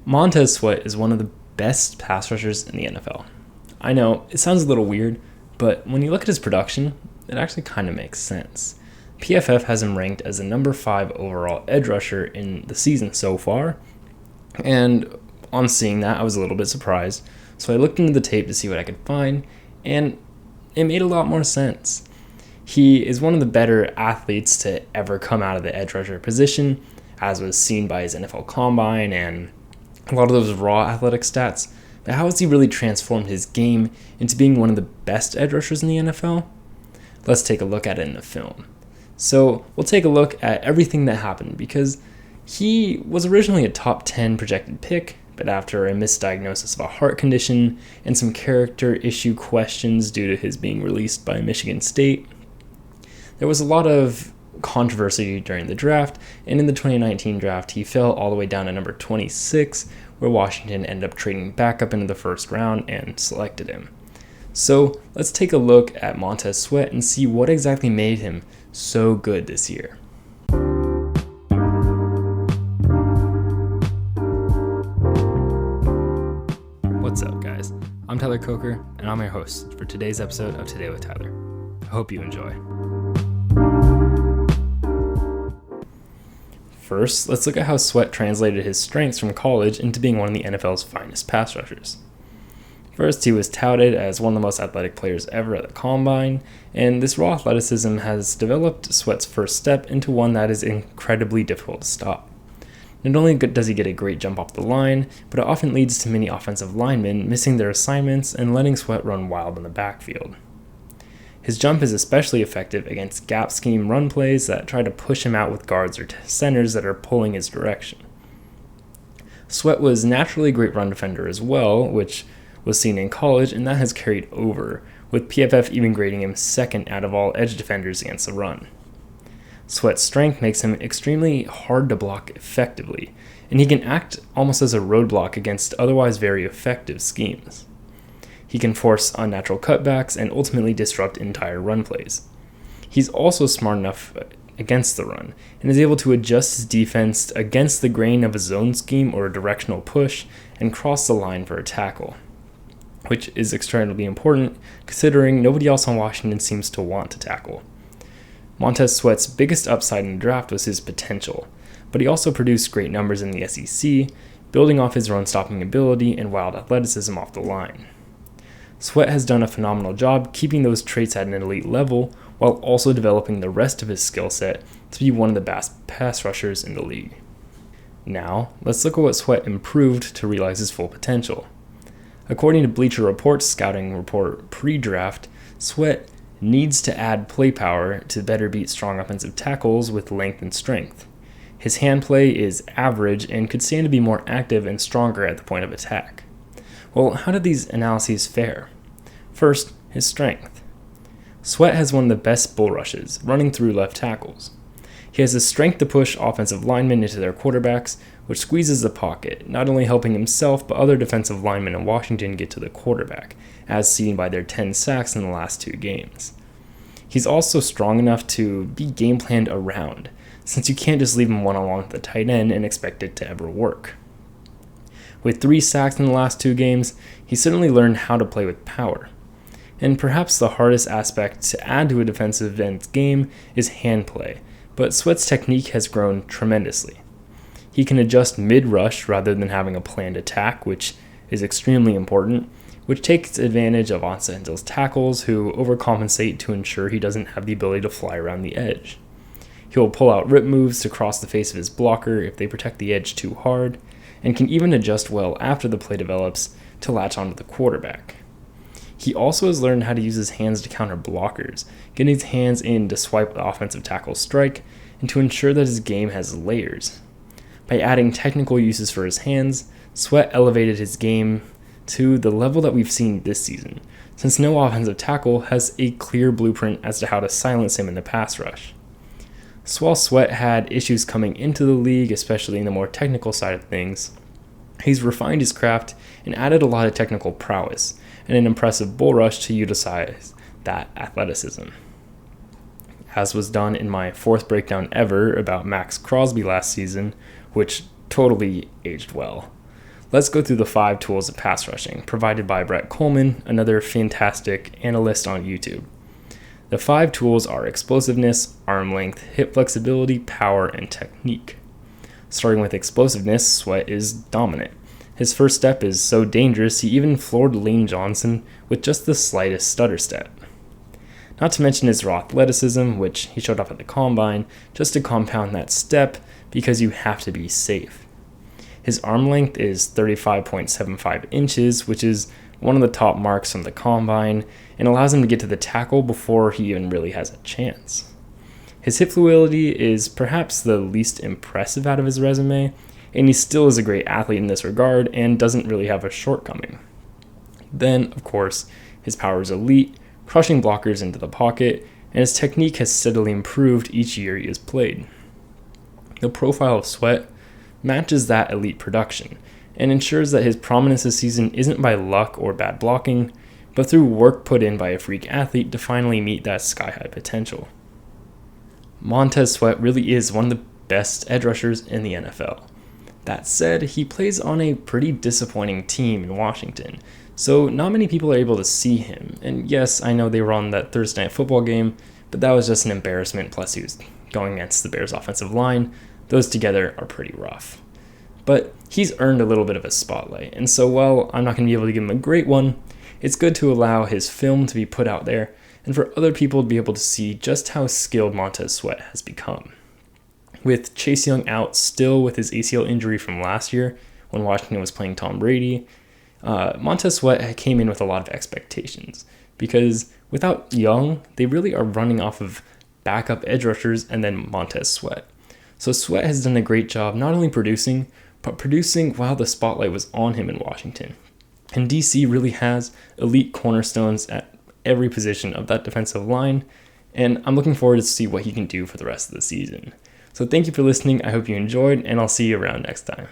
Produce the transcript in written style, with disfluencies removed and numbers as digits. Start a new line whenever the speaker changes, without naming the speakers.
Montez Sweat is one of the best pass rushers in the NFL. I know, it sounds a little weird, but when you look at his production, it actually kind of makes sense. PFF has him ranked as the number 5 overall edge rusher in the season so far, and on seeing that, I was a little bit surprised. So I looked into the tape to see what I could find, and it made a lot more sense. He is one of the better athletes to ever come out of the edge rusher position, as was seen by his NFL Combine and a lot of those raw athletic stats. But how has he really transformed his game into being one of the best edge rushers in the NFL? Let's take a look at it in the film. So we'll take a look at everything that happened, because he was originally a top 10 projected pick, but after a misdiagnosis of a heart condition and some character issue questions due to his being released by Michigan State, there was a lot of controversy during the draft, and in the 2019 draft, he fell all the way down to number 26, where Washington ended up trading back up into the first round and selected him. So let's take a look at Montez Sweat and see what exactly made him so good this year. What's up, guys? I'm Tyler Coker, and I'm your host for today's episode of Today with Tyler. I hope you enjoy. First, let's look at how Sweat translated his strengths from college into being one of the NFL's finest pass rushers. First, he was touted as one of the most athletic players ever at the Combine, and this raw athleticism has developed Sweat's first step into one that is incredibly difficult to stop. Not only does he get a great jump off the line, but it often leads to many offensive linemen missing their assignments and letting Sweat run wild in the backfield. His jump is especially effective against gap scheme run plays that try to push him out with guards or centers that are pulling his direction. Sweat was naturally a great run defender as well, which was seen in college, and that has carried over, with PFF even grading him second out of all edge defenders against the run. Sweat's strength makes him extremely hard to block effectively, and he can act almost as a roadblock against otherwise very effective schemes. He can force unnatural cutbacks and ultimately disrupt entire run plays. He's also smart enough against the run, and is able to adjust his defense against the grain of a zone scheme or a directional push and cross the line for a tackle, which is extremely important considering nobody else on Washington seems to want to tackle. Montez Sweat's biggest upside in the draft was his potential, but he also produced great numbers in the SEC, building off his run-stopping ability and wild athleticism off the line. Sweat has done a phenomenal job keeping those traits at an elite level while also developing the rest of his skill set to be one of the best pass rushers in the league. Now, let's look at what Sweat improved to realize his full potential. According to Bleacher Report's scouting report pre-draft, Sweat needs to add play power to better beat strong offensive tackles with length and strength. His hand play is average and could stand to be more active and stronger at the point of attack. Well, how did these analyses fare? First, his strength. Sweat has one of the best bull rushes, running through left tackles. He has the strength to push offensive linemen into their quarterbacks, which squeezes the pocket, not only helping himself but other defensive linemen in Washington get to the quarterback, as seen by their 10 sacks in the last 2 games. He's also strong enough to be game planned around, since you can't just leave him one-on-one with the tight end and expect it to ever work. With 3 sacks in the last 2 games, he certainly learned how to play with power. And perhaps the hardest aspect to add to a defensive end's game is hand play, but Sweat's technique has grown tremendously. He can adjust mid-rush rather than having a planned attack, which is extremely important, which takes advantage of offensive tackles who overcompensate to ensure he doesn't have the ability to fly around the edge. He will pull out rip moves to cross the face of his blocker if they protect the edge too hard, and can even adjust well after the play develops to latch onto the quarterback. He also has learned how to use his hands to counter blockers, getting his hands in to swipe the offensive tackle's strike, and to ensure that his game has layers. By adding technical uses for his hands, Sweat elevated his game to the level that we've seen this season, since no offensive tackle has a clear blueprint as to how to silence him in the pass rush. So while Sweat had issues coming into the league, especially in the more technical side of things, he's refined his craft and added a lot of technical prowess and an impressive bull rush to utilize that athleticism. As was done in my 4th breakdown ever about Max Crosby last season, which totally aged well. Let's go through the 5 tools of pass rushing provided by Brett Kollmann, another fantastic analyst on YouTube. The 5 tools are explosiveness, arm length, hip flexibility, power, and technique. Starting with explosiveness, Sweat is dominant. His first step is so dangerous he even floored Lane Johnson with just the slightest stutter step. Not to mention his raw athleticism, which he showed off at the Combine, just to compound that step because you have to be safe. His arm length is 35.75 inches, which is one of the top marks from the Combine, and allows him to get to the tackle before he even really has a chance. His hip fluidity is perhaps the least impressive out of his resume, and he still is a great athlete in this regard and doesn't really have a shortcoming. Then, of course, his power is elite, crushing blockers into the pocket, and his technique has steadily improved each year he has played. The profile of Sweat matches that elite production and ensures that his prominence this season isn't by luck or bad blocking, but through work put in by a freak athlete to finally meet that sky-high potential. Montez Sweat really is one of the best edge rushers in the NFL. That said, he plays on a pretty disappointing team in Washington, so not many people are able to see him. And yes, I know they were on that Thursday night football game, but that was just an embarrassment, plus he was going against the Bears' offensive line. Those together are pretty rough. But he's earned a little bit of a spotlight, and so while I'm not going to be able to give him a great one, it's good to allow his film to be put out there and for other people to be able to see just how skilled Montez Sweat has become. With Chase Young out still with his ACL injury from last year when Washington was playing Tom Brady, Montez Sweat came in with a lot of expectations because without Young, they really are running off of backup edge rushers and then Montez Sweat. So Sweat has done a great job not only producing, but producing while the spotlight was on him in Washington. And DC really has elite cornerstones at every position of that defensive line, and I'm looking forward to see what he can do for the rest of the season. So thank you for listening. I hope you enjoyed, and I'll see you around next time.